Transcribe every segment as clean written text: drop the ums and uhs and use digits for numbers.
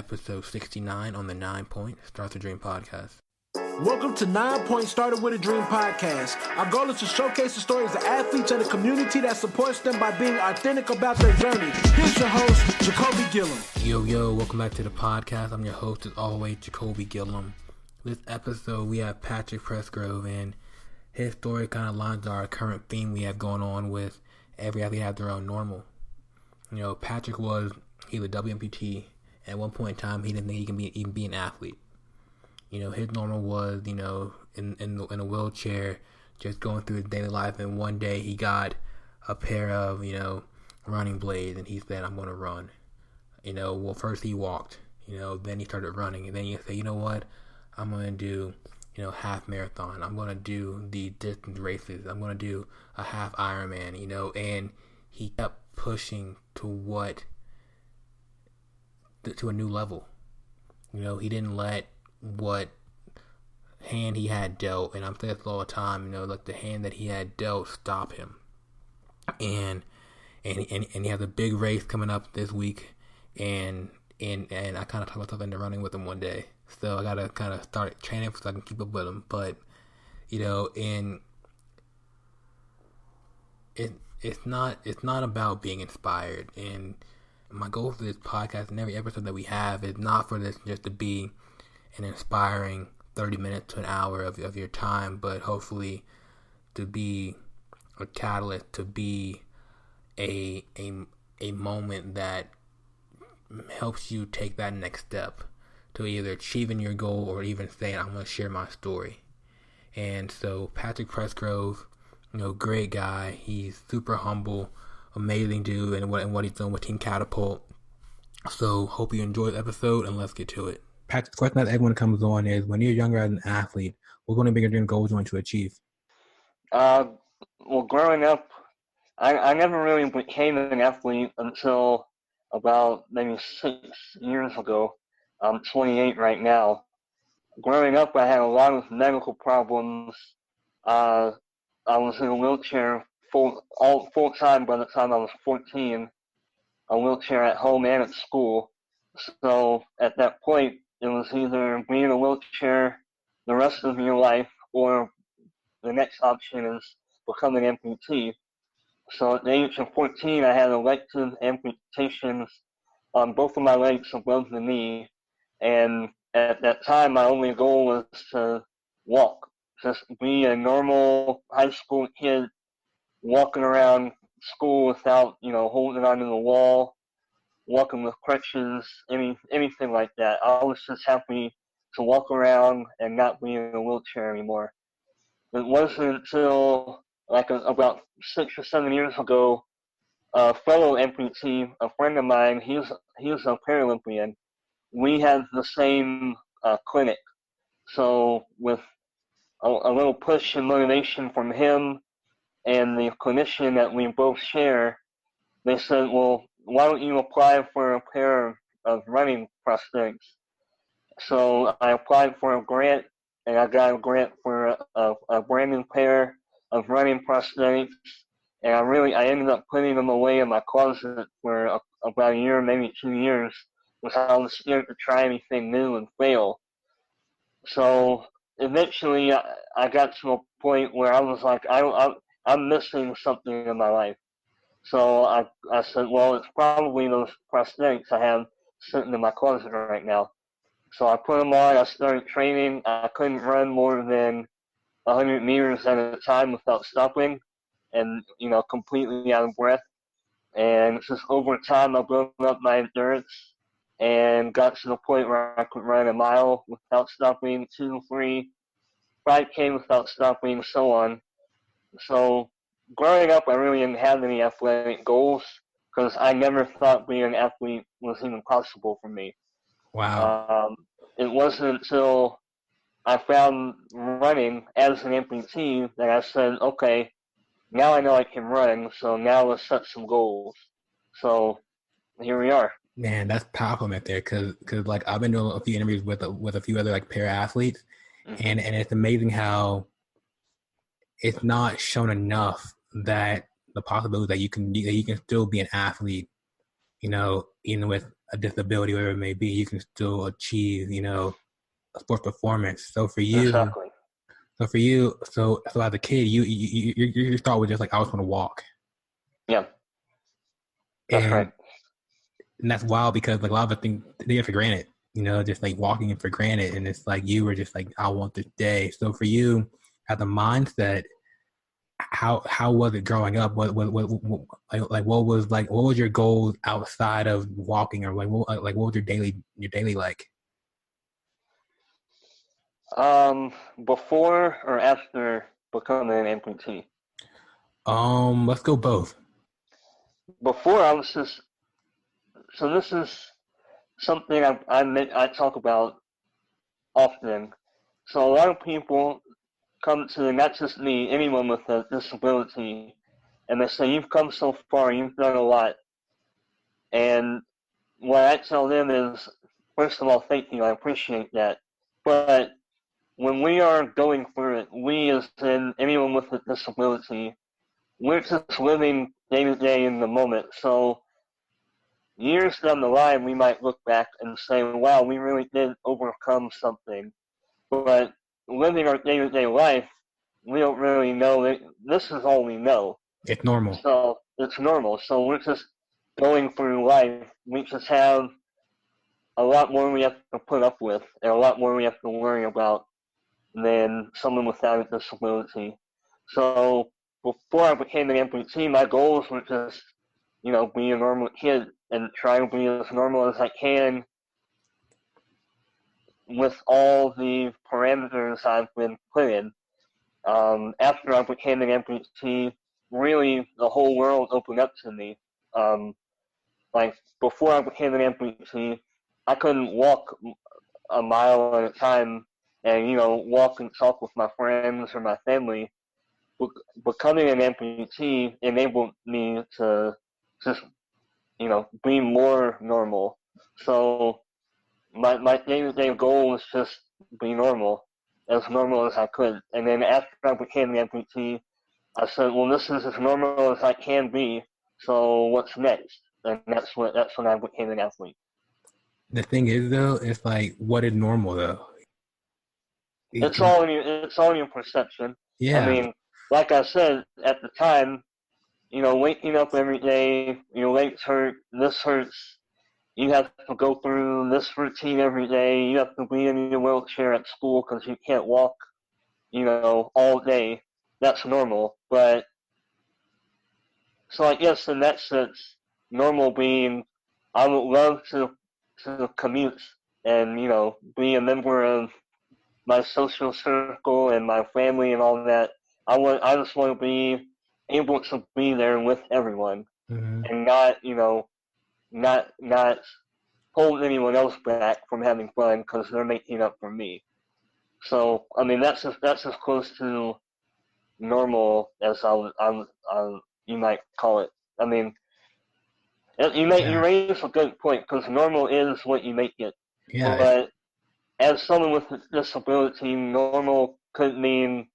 episode 69 on the 9 Point Start the Dream podcast. Welcome to 9 Point Started with a Dream podcast. Our goal is to showcase the stories of athletes and the community that supports them by being authentic about their journey. Here's your host, Jacoby Gillum. Yo, welcome back to the podcast. I'm your host as always, Jacoby Gillum. This episode we have Patrick Pressgrove, and his story kind of lines our current theme we have going on with every athlete have their own normal. Patrick he's a WMPT. At one point in time, he didn't think he can even be an athlete. His normal was, in a wheelchair, just going through his daily life. And one day he got a pair of, running blades, and he said, "I'm going to run." Well, first he walked. Then he started running, and then he said, "You know what? I'm going to do, half marathon. I'm going to do the distance races. I'm going to do a half Ironman." And he kept pushing to a new level. He didn't let what hand he had dealt, and I'm saying this all the time, like the hand that he had dealt stop him. And he has a big race coming up this week, and I kind of talked myself into running with him one day. So I gotta kind of start training so I can keep up with him. But and it's not about being inspired. And my goal for this podcast and every episode that we have is not for this just to be an inspiring 30 minutes to an hour of your time, but hopefully to be a catalyst, to be a moment that helps you take that next step to either achieving your goal or even saying, "I'm going to share my story." And so Patrick Pressgrove, great guy. He's super humble, amazing dude, and what he's doing with Team Catapult. So hope you enjoy the episode, and let's get to it. Patrick, the question that everyone comes on is, when you're younger as an athlete, what one of your dream goals you want to achieve? Well, growing up, I never really became an athlete until about maybe 6 years ago. I'm 28 right now. Growing up, I had a lot of medical problems. I was in a wheelchair full time by the time I was 14, a wheelchair at home and at school. So at that point, it was either be in a wheelchair the rest of your life, or the next option is become an amputee. So at the age of 14, I had elective amputations on both of my legs above the knee. And at that time, my only goal was to walk, just be a normal high school kid walking around school without, holding onto the wall, walking with crutches, anything like that. I was just happy to walk around and not be in a wheelchair anymore. It wasn't until about 6 or 7 years ago, a fellow amputee, a friend of mine, he's a Paralympian. We had the same clinic. So with a little push and motivation from him and the clinician that we both share, they said, "Well, why don't you apply for a pair of running prosthetics?" So I applied for a grant, and I got a grant for a brand new pair of running prosthetics. And I ended up putting them away in my closet for about a year, maybe 2 years, because I was scared to try anything new and fail. So eventually I got to a point where I was like, I'm missing something in my life. So I said, well, it's probably those prosthetics I have sitting in my closet right now. So I put them on, I started training. I couldn't run more than 100 meters at a time without stopping and, completely out of breath. And just over time, I built up my endurance and got to the point where I could run a mile without stopping, 2, 3, 5K without stopping, so on. So growing up, I really didn't have any athletic goals because I never thought being an athlete was even possible for me. Wow. It wasn't until I found running as an amputee that I said, okay, now I know I can run, so now let's set some goals. So here we are. Man, that's powerful right there, because I've been doing a few interviews with a few other para athletes, mm-hmm. and it's amazing how it's not shown enough that the possibility that you can still be an athlete, even with a disability, whatever it may be, you can still achieve, a sports performance. Exactly. So as a kid, you start with just like, I was going to walk. Yeah, that's And right. And that's wild because like a lot of us think they get for granted, just like walking it for granted. And it's like you were just like, I want this day. So for you, as a mindset, how was it growing up? What was your goals outside of walking, or what was your daily like? Before or after becoming an amputee? Let's go both. Before I was just so this is something I talk about often. So a lot of people come to not just me, anyone with a disability, and they say, "You've come so far, you've done a lot." And what I tell them is, first of all, thank you, I appreciate that. But when we are going through it, we as in anyone with a disability, we're just living day to day in the moment. So years down the line, we might look back and say, wow, we really did overcome something. But living our day to day life, we don't really know that this is all we know. It's normal. So it's normal. So we're just going through life. We just have a lot more we have to put up with and a lot more we have to worry about than someone without a disability. So before I became an amputee, my goals were just, be a normal kid and try to be as normal as I can with all the parameters I've been put in. After I became an amputee, really the whole world opened up to me. Like before I became an amputee, I couldn't walk a mile at a time and walk and talk with my friends or my family. Becoming an amputee enabled me to just be more normal. So my day-to-day goal was just be normal as I could. And then after I became an amputee, I said, well, this is as normal as I can be. So what's next? And that's when I became an athlete. The thing is, though, it's like, what is normal, though? It's all in your perception. I Yeah. mean, like I said at the time, waking up every day, your legs hurt, this hurts. You have to go through this routine every day. You have to be in your wheelchair at school because you can't walk, all day. That's normal. But so I guess in that sense, normal being, I would love to commute and be a member of my social circle and my family and all that. I just want to be able to be there with everyone Mm-hmm. and not hold anyone else back from having fun because they're making up for me. So I mean that's as close to normal as you might call it. I mean you raise a good point because normal is what you make it. Yeah. But as someone with a disability, normal could mean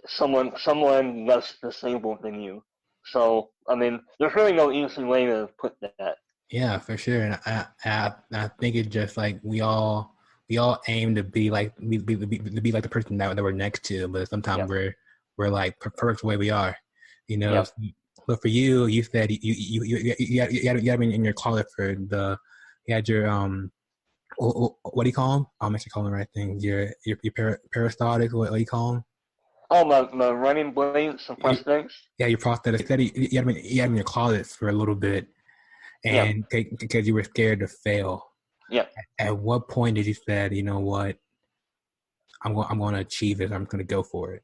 someone less disabled than you. So I mean, there's really no easy way to put that. Yeah, for sure. And I think it's just like we all aim to be like be like the person that we're next to, but sometimes we're like perfect the way we are, Yeah. But for you, you said you had in your closet for you had your what do you call them? I'm actually calling the right thing. Your peristaltics. What do you call them? Oh, my running blades and prosthetics. Yeah, your prosthetics. You said you had them in your closets for a little bit. And because you were scared to fail. Yeah. At what point did you say, you know what, I'm going to achieve it. I'm going to go for it.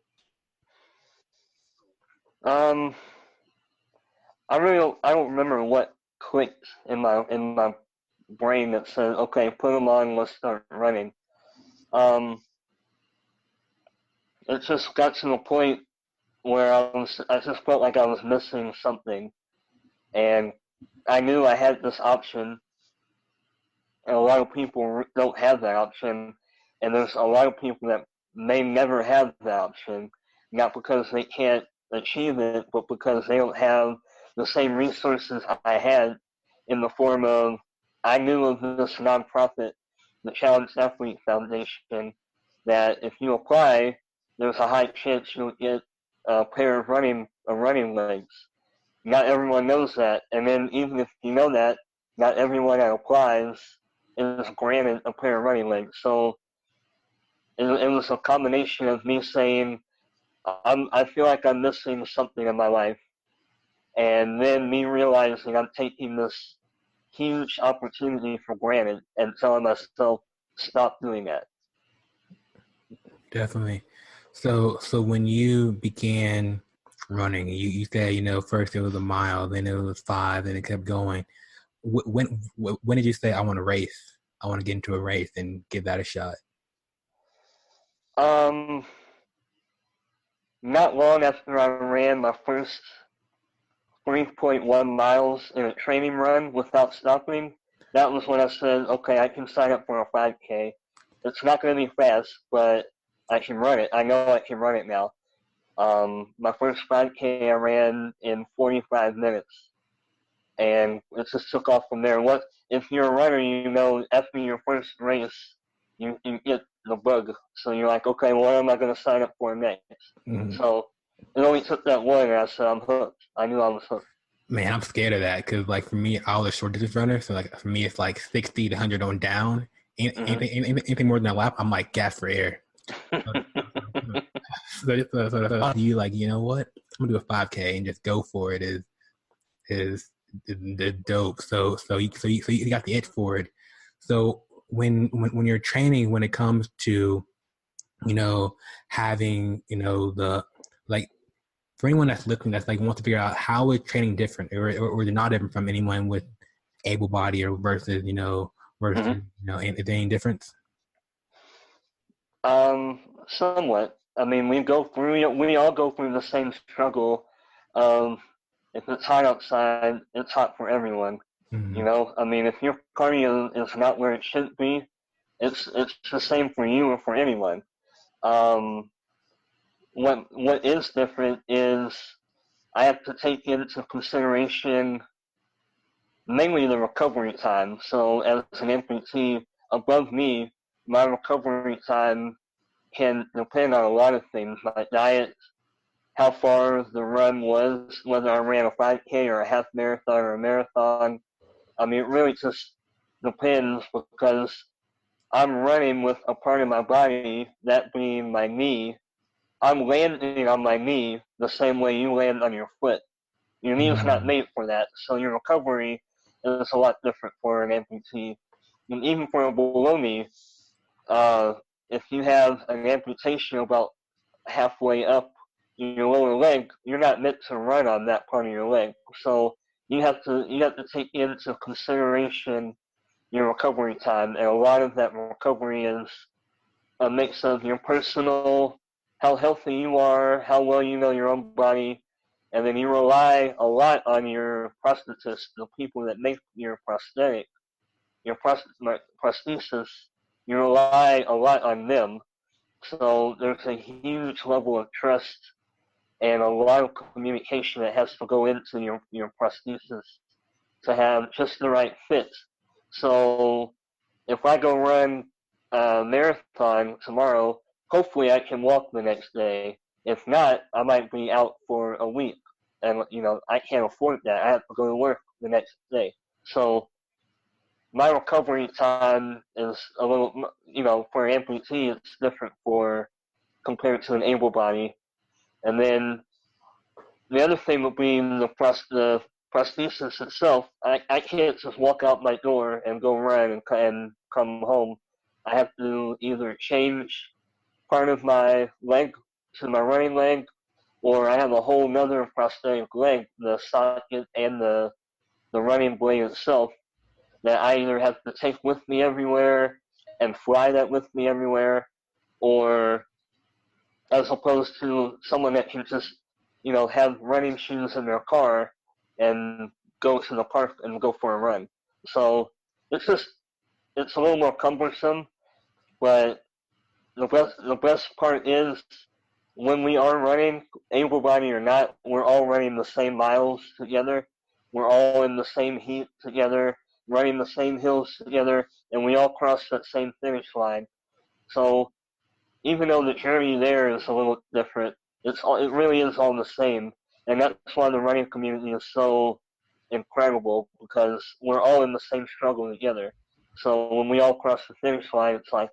I don't remember what clicked in my brain that said, okay, put them on, let's start running. It just got to the point where I just felt like I was missing something, and I knew I had this option, and a lot of people don't have that option, and there's a lot of people that may never have that option, not because they can't achieve it, but because they don't have the same resources I had, in the form of I knew of this nonprofit, the Challenged Athlete Foundation, that if you apply, there's a high chance you'll get a pair of running legs. Not everyone knows that, and then even if you know that, not everyone that applies is granted a pair of running legs. So it was a combination of me saying, I feel like I'm missing something in my life, and then me realizing I'm taking this huge opportunity for granted and telling myself, stop doing that. Definitely. So when you began running, you said, first it was a mile, then it was 5, then it kept going. When did you say, I want to race? I want to get into a race and give that a shot? Not long after I ran my first 3.1 miles in a training run without stopping, that was when I said, okay, I can sign up for a 5K. It's not going to be fast, but I can run it. I know I can run it now. My first 5K I ran in 45 minutes, and it just took off from there. If you're a runner, after your first race, you get the bug. So you're like, okay, what am I going to sign up for next? Mm-hmm. So it only took that one, and I said, I'm hooked. I knew I was hooked. Man, I'm scared of that because, like, for me, I was a short distance runner. So, like, for me, it's like 60 to 100 on down. Anything more than a lap, I'm like gas for air. So you like, you know what? I'm gonna do a 5K and just go for it. Is dope. So you got the itch for it. So when you're training, when it comes to, having, the, like, for anyone that's looking, that's like wants to figure out how is training different, or they're not different from anyone with able body or versus, is there any difference? Somewhat. I mean, we all go through the same struggle. If it's hot outside, it's hot for everyone. Mm-hmm. I mean, if your cardio is not where it should be, it's the same for you or for anyone. What is different is I have to take into consideration mainly the recovery time. So as an amputee, above me, my recovery time can depend on a lot of things, my diet, how far the run was, whether I ran a 5K or a half marathon or a marathon. I mean, it really just depends because I'm running with a part of my body, that being my knee. I'm landing on my knee the same way you land on your foot. Your knee is not made for that, so your recovery is a lot different for an amputee. And even for a below knee, if you have an amputation about halfway up your lower leg, you're not meant to run on that part of your leg. So you have to take into consideration your recovery time, and a lot of that recovery is a mix of your personal, how healthy you are, how well you know your own body, and then you rely a lot on your prosthetist, the people that make your prosthetic, your prosthesis. You rely a lot on them. So there's a huge level of trust and a lot of communication that has to go into your prosthesis to have just the right fit. So if I go run a marathon tomorrow, hopefully I can walk the next day. If not, I might be out for a week. And, I can't afford that. I have to go to work the next day. So my recovery time is a little, for an amputee, it's different compared to an able body. And then the other thing would be the prosthesis itself. I can't just walk out my door and go run and come home. I have to either change part of my leg to my running leg, or I have a whole nother prosthetic leg, the socket and the running blade itself, that I either have to take with me everywhere and fly that with me everywhere, or as opposed to someone that can just, have running shoes in their car and go to the park and go for a run. So it's a little more cumbersome, but the best part is when we are running, able body or not, we're all running the same miles together. we're all in the same heat together, running the same hills together, and we all cross that same finish line. So even though the journey there is a little different, it really is all the same, and that's why the running community is so incredible, because we're all in the same struggle together. So when we all cross the finish line, it's like,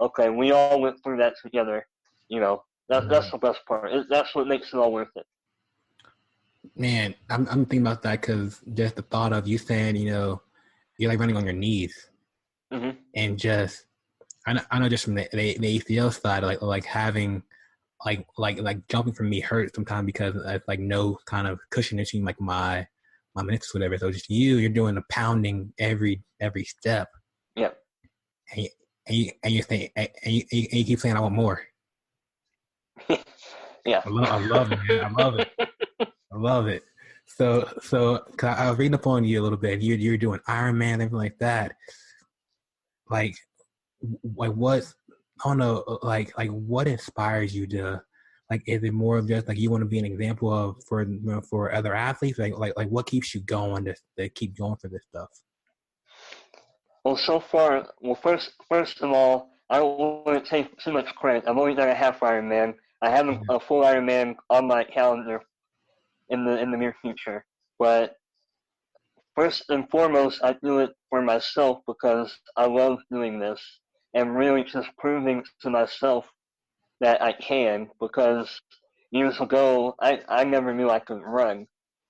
okay, we all went through that together. That's the best part. That's what makes it all worth it. Man, I'm thinking about that because just the thought of you saying, you're like running on your knees, and just I know just from the ACL side, like having like jumping from me hurts sometimes because it's like no kind of cushion between like my meniscus, whatever. So just you're doing the pounding every step. Yeah. And you think and you keep saying I want more. Yeah. I love it, man. I love it. So cause I was reading up on you a little bit. You're doing Ironman, everything like that. Like what? I don't know. Like what inspires you to? Like, is it more of just like you want to be an example of for other athletes? Like what keeps you going to keep going for this stuff? Well, so far, first of all, I don't want to take too much credit. I've only done a half Ironman. I have a full Ironman on my calendar in the near future. But first and foremost, I do it for myself because I love doing this and really just proving to myself that I can. Because years ago, I never knew I could run,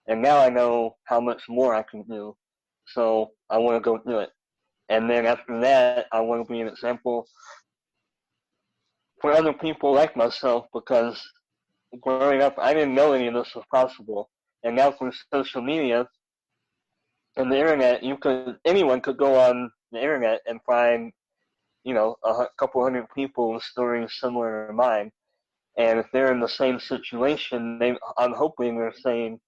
and now I know how much more I can do. So I want to go do it. And then after that, I want to be an example for other people like myself, because growing up, I didn't know any of this was possible. And now through social media and the internet, anyone could go on the internet and find, a couple hundred people with stories similar to mine. And if they're in the same situation, I'm hoping they're saying,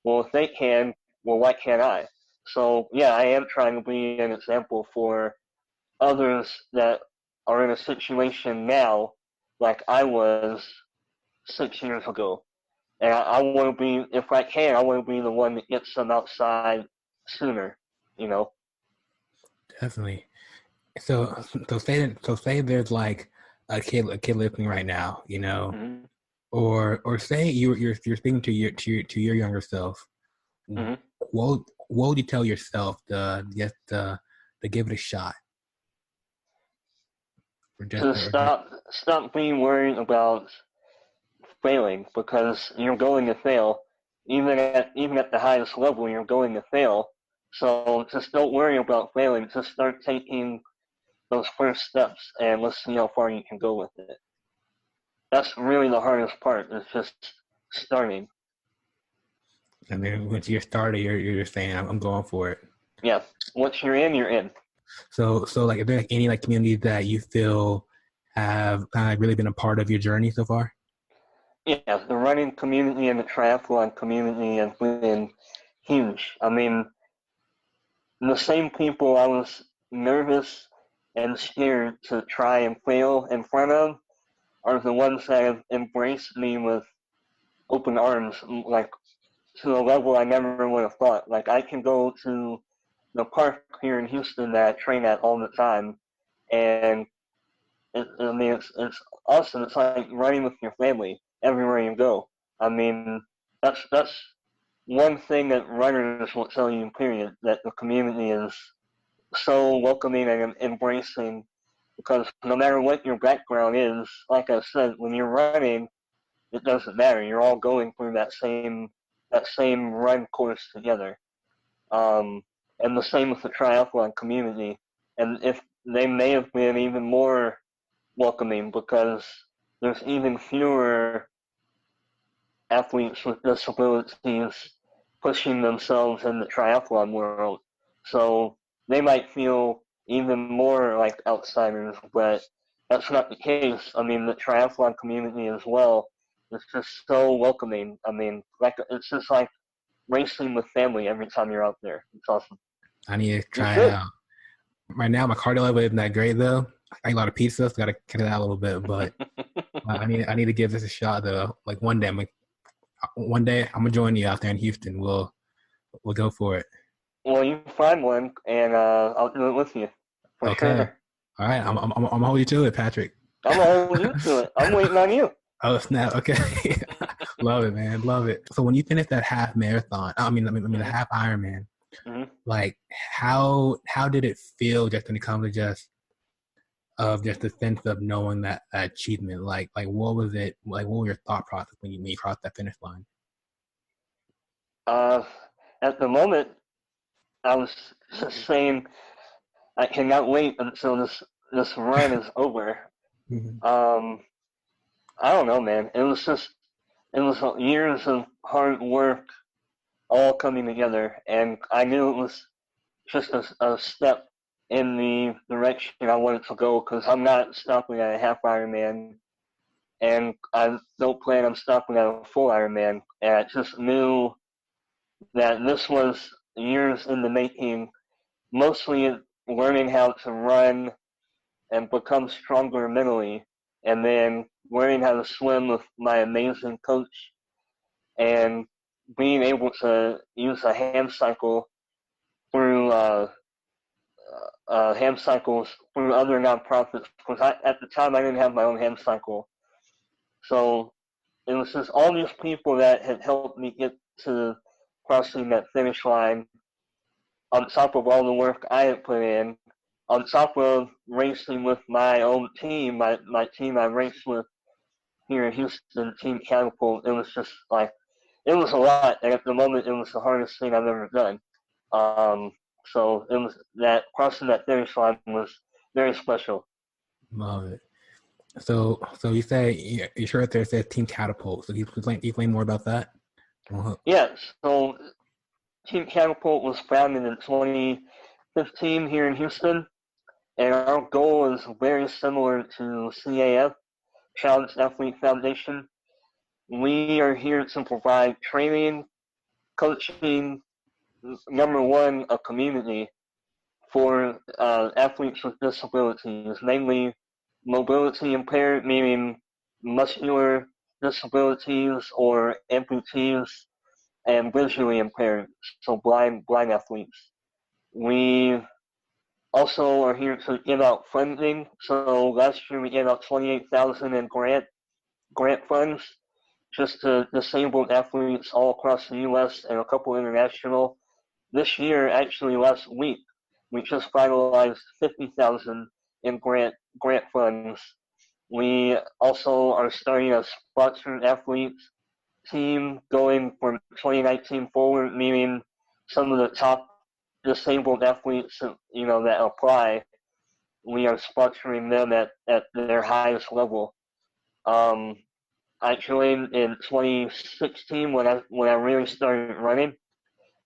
well, if they can, well, why can't I? So, yeah, I am trying to be an example for others that are in a situation now like I was 6 years ago. And I want to be, if I can, I want to be the one that gets them outside sooner, Definitely. So say there's like a kid listening right now, or say you're speaking to your younger self. What would you tell yourself to give it a shot? To stop being worried about failing, because you're going to fail. Even at the highest level, you're going to fail. So just don't worry about failing. Just start taking those first steps, and let's see how far you can go with it. That's really the hardest part, is just starting. And then once you're started, you're saying, I'm going for it. Yeah. Once you're in, you're in. So like, are there any like communities that you feel have kind of really been a part of your journey so far? Yeah, the running community and the triathlon community have been huge. I mean, the same people I was nervous and scared to try and fail in front of are the ones that have embraced me with open arms, like to a level I never would have thought. Like, I can go to the park here in Houston that I train at all the time, and it's awesome. It's like running with your family everywhere you go. I mean, that's one thing that runners will tell you, period, that the community is so welcoming and embracing, because no matter what your background is, like I said, when you're running, it doesn't matter. You're all going through that same run course together. And the same with the triathlon community. And if they may have been even more welcoming, because there's even fewer athletes with disabilities pushing themselves in the triathlon world. So they might feel even more like outsiders, but that's not the case. I mean, the triathlon community as well is just so welcoming. I mean, it's just like racing with family every time you're out there. It's awesome. I need to try it out. Right now, my cardio level isn't that great though. I eat a lot of pizza, so gotta cut it out a little bit. But I need to give this a shot though. Like one day I'm gonna join you out there in Houston. We'll We'll go for it. Well, you find one, and I'll do it with you for Okay. sure. All right. I'm holding you to it, Patrick. I'm gonna hold you to it. I'm waiting on you. Oh snap! Okay, love it, man. Love it. So when you finish that half marathon, the Mm-hmm. half Ironman, Mm-hmm. like how did it feel just when it comes to just the sense of knowing that achievement? Like what was it? Like what was your thought process when you crossed that finish line? Uh, at the moment, I was just saying I cannot wait until this run is over. Mm-hmm. Um, I don't know, man. It was years of hard work all coming together, and I knew it was just a step in the direction I wanted to go because I'm not stopping at a half Ironman, and I don't plan on stopping at a full Ironman. And I just knew that this was years in the making, mostly learning how to run and become stronger mentally, and then learning how to swim with my amazing coach, and being able to use a hand cycle through hand cycles through other nonprofits. Because at the time I didn't have my own hand cycle, so it was just all these people that had helped me get to crossing that finish line, on top of all the work I had put in, on top of racing with my own team, my team I raced with here in Houston, Team Catapult. It was just like, it was a lot, and at the moment, it was the hardest thing I've ever done. Um, so it was that crossing that finish line was very special. Love it. So you say you sure there says Team Catapult. So you explain more about that? Uh-huh. Yeah, so Team Catapult was founded in 2015 here in Houston, and our goal is very similar to CAF, Challenge Athlete Foundation. We are here to provide training, coaching, number one, a community for athletes with disabilities, mainly mobility impaired, meaning muscular disabilities or amputees, and visually impaired, so blind athletes. We also are here to give out funding. So last year we gave out 28,000 in grant funds just to disabled athletes all across the U.S. and a couple international. This year, actually last week, we just finalized 50,000 in grant funds. We also are starting a sponsored athletes team going from 2019 forward, meaning some of the top disabled athletes that apply, we are sponsoring them at their highest level. Um, I joined in 2016 when I really started running,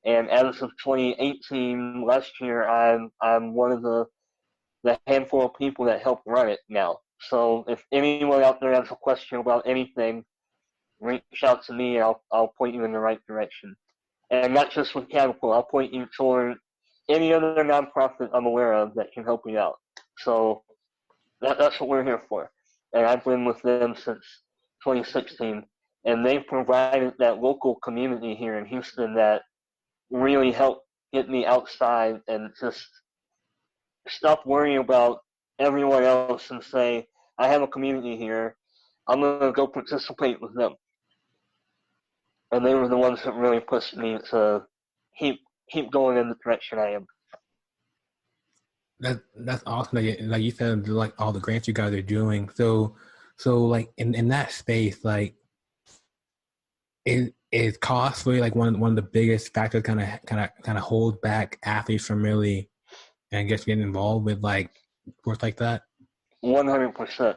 and as of 2018, last year, I'm one of the handful of people that help run it now. So if anyone out there has a question about anything, reach out to me. I'll point you in the right direction. And not just with Catapult, I'll point you toward any other nonprofit I'm aware of that can help you out. So that's what we're here for. And I've been with them since 2016. And they've provided that local community here in Houston that really helped get me outside and just stop worrying about everyone else and say, I have a community here. I'm going to go participate with them. And they were the ones that really pushed me to keep going in the direction I am. That's awesome. Like you said, like all the grants you guys are doing. So like in that space, like is cost really like one of the biggest factors kind of hold back athletes from really, I guess, getting involved with like sports like that? 100%.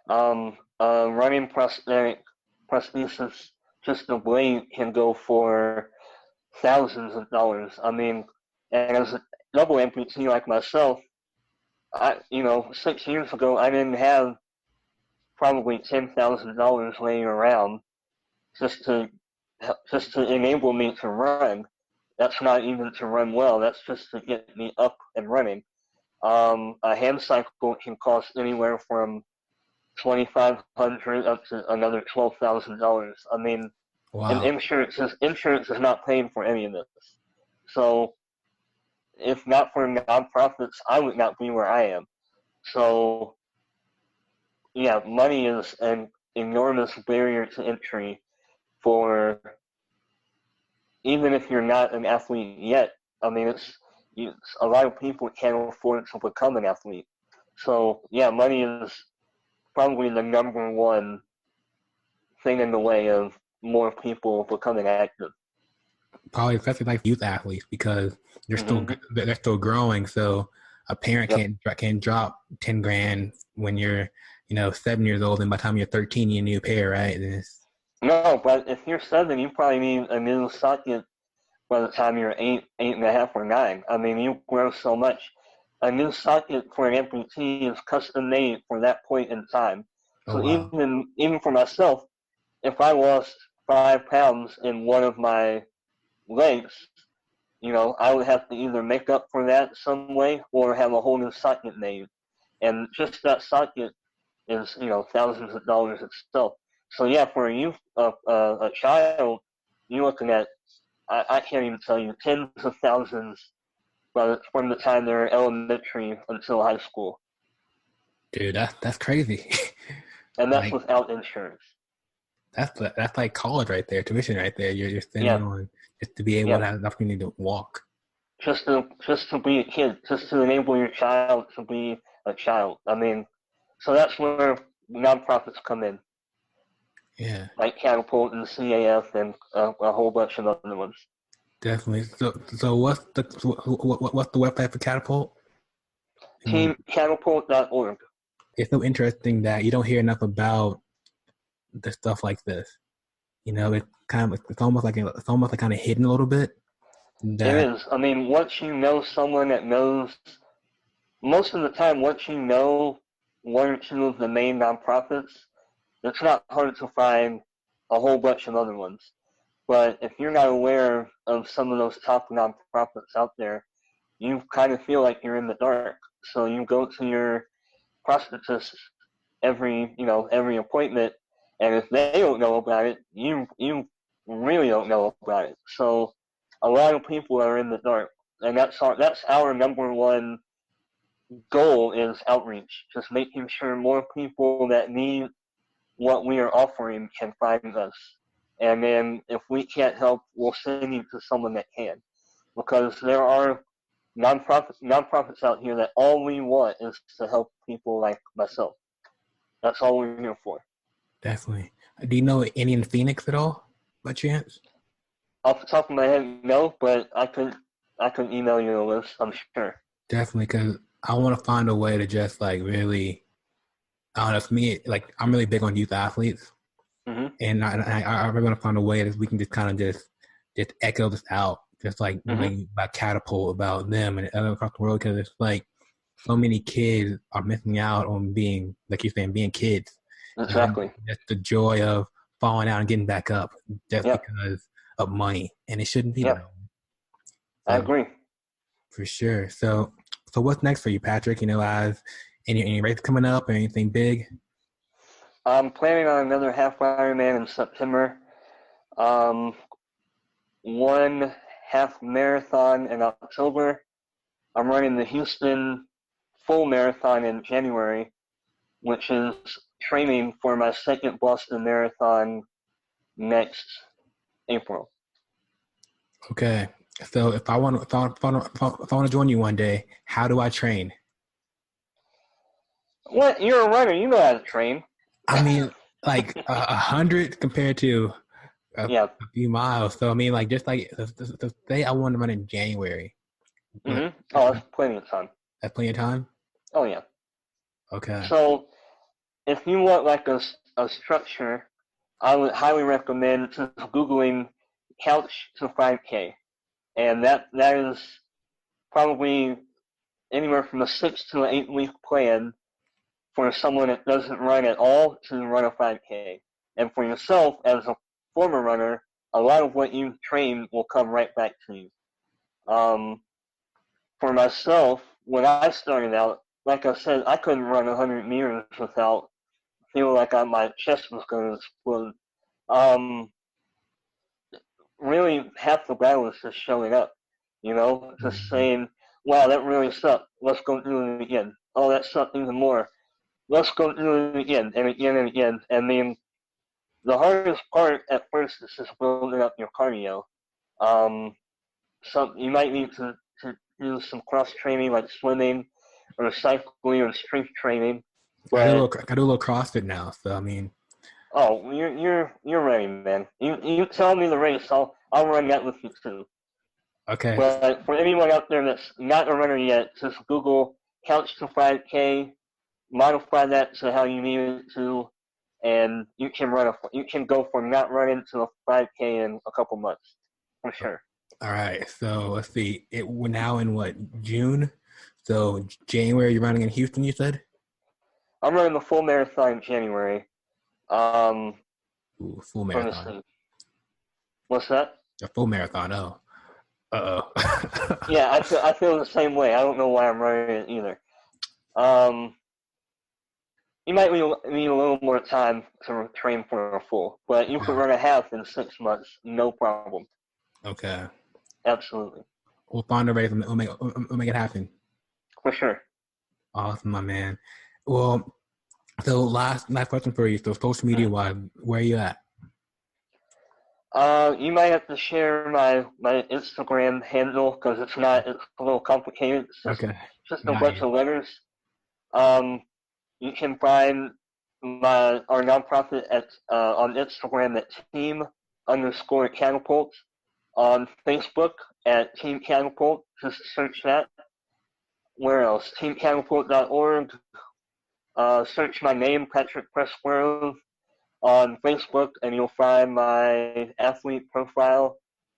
Running prosthesis, just the blade can go for thousands of dollars. I mean, and as a double amputee like myself, 6 years ago, I didn't have probably $10,000 laying around just to just to enable me to run. That's not even to run well. That's just to get me up and running. A hand cycle can cost anywhere from $2,500 up to another $12,000. I mean, and Wow. insurance is not paying for any of this. So if not for nonprofits, I would not be where I am. So yeah, money is an enormous barrier to entry for even if you're not an athlete yet. I mean, it's a lot of people can't afford to become an athlete. So yeah, money is probably the number one thing in the way of more people becoming active. Probably especially like youth athletes because Mm-hmm. they're still growing. So a parent Yep. can't drop 10 grand when you're 7 years old, and by the time you're 13, you need a new pair, right? And No, but if you're 7, you probably need a new socket by the time you're 8, 8.5, or 9. I mean, you grow so much. A new socket for an amputee is custom made for that point in time. oh So wow, even for myself, if I lost 5 pounds in one of my legs, I would have to either make up for that some way or have a whole new socket made. And just that socket is, thousands of dollars itself. So yeah, for a child, you're looking at, I can't even tell you, tens of thousands from the time they're elementary until high school. dude, that's crazy. And that's Like without insurance. that's like college right there, tuition right there. You're spending Yeah, on just to be able to yeah. have the opportunity to walk. Just to be a kid, just to enable your child to be a child. I mean, so that's where nonprofits come in, Yeah, like Catapult and CAF and a whole bunch of other ones. definitely. So what's the website for Catapult? And TeamCatapult.org. it's so interesting that you don't hear enough about the stuff like this. It's almost like kind of hidden a little bit. It That is. I mean, once you know someone that knows, most of the time, once you know one or two of the main nonprofits, it's not hard to find a whole bunch of other ones. But if you're not aware of some of those top nonprofits out there, you kind of feel like you're in the dark. So you go to your prosthetist every appointment, and if they don't know about it, you really don't know about it. So a lot of people are in the dark, and that's our number one goal is outreach, just making sure more people that need what we are offering can find us. And then if we can't help, we'll send you to someone that can. Because there are nonprofits out here that all we want is to help people like myself. That's all we're here for. definitely. Do you know any in Phoenix at all, by chance? Off the top of my head, no, but I could email you a list, I'm sure. Definitely, because I want to find a way to just like really. I don't know. For me, like I'm really big on youth athletes, Hmm. and I really want to find a way that we can just kind of just echo this out, just like Hmm. about Catapult, about them and other across the world, because it's like so many kids are missing out on being, like you're saying, being kids, and Exactly. just the joy of falling out and getting back up just Yep. because of money, and it shouldn't be that Yep. way. I So agree. for sure. So what's next for you, Patrick? As any race coming up or anything big? I'm planning on another half Ironman in September. Um, one half marathon in October. I'm running the Houston full marathon in January, which is training for my second Boston Marathon next April. Okay. So if I want to join you one day, how do I train? What? You're a runner. You know how to train. I mean, like 100 compared to Yeah. a few miles. So I mean, like just like say I want to run in January, but Mm-hmm. Oh, that's plenty of time. that's plenty of time. Oh, yeah. Okay. So if you want like a structure, I would highly recommend just Googling couch to 5K. And that is probably anywhere from a 6 to 8 week plan for someone that doesn't run at all to run a 5K. And for yourself, as a former runner, a lot of what you train will come right back to you. Um, for myself, when I started out, like I said, I couldn't run 100 meters without feeling like my chest was going to explode. Um, really, half the battle is just showing up. just saying, wow, that really sucked. Let's go do it again. Oh, that sucked even more. Let's go do it again and again and again. And then the hardest part at first is just building up your cardio. You might need to do some cross training like swimming or cycling or strength training. I do a little CrossFit now, so I mean. Oh, you're ready, man. You tell me the race, I'll run that with you too. Okay. But for anyone out there that's not a runner yet, just Google Couch to 5K, modify that to how you need it to, and you can go from not running to a 5K in a couple months, for sure. All right. So let's see. We're now in what, June? So January, you're running in Houston, you said? I'm running the full marathon in January. Full marathon. What's that? A full marathon. Oh. Uh-oh. Yeah, I feel the same way. I don't know why I'm running it either. You might need a little more time to train for a full, but you can run a half in 6 months, no problem. Okay. Absolutely. We'll find a race and we'll make it happen. For sure. Awesome, my man. Well, so last question for you. So social media wise, where are you at? You might have to share my Instagram handle because it's a little complicated. It's just a bunch of letters. You can find our nonprofit on Instagram at Team_Catapult, on Facebook at Team Catapult. Just search that. Where else? TeamCatapult.org. Search my name, Patrick Pressgrove, on Facebook, and you'll find my athlete profile.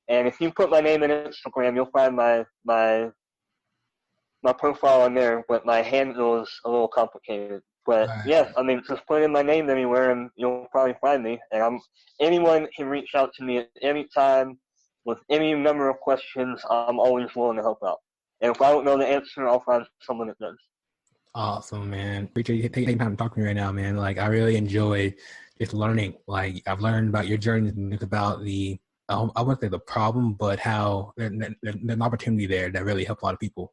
And if you put my name in Instagram, you'll find my profile on there, but my handle is a little complicated. But yeah, I mean, just put in my name anywhere, and you'll probably find me. And anyone can reach out to me at any time with any number of questions. I'm always willing to help out. And if I don't know the answer, I'll find someone that does. Awesome, man. Appreciate you taking time to talk to me right now, man. Like, I really enjoy just learning. Like, I've learned about your journey and it's about I wouldn't say the problem, but how there's an opportunity there that really helps a lot of people,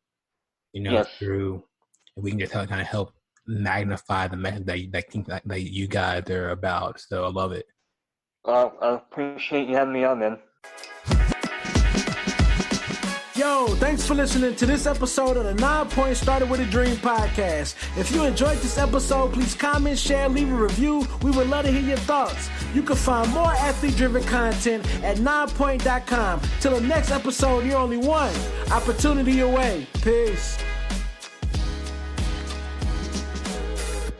Yes. through, and we can just kind of help magnify the message that you guys are about. So I love it. I appreciate you having me on, man. Yo, thanks for listening to this episode of the 9 Point Started With a Dream podcast. If you enjoyed this episode, please comment, share, leave a review. We would love to hear your thoughts. You can find more athlete-driven content at 9point.com. Till the next episode, you're only one opportunity away. Peace.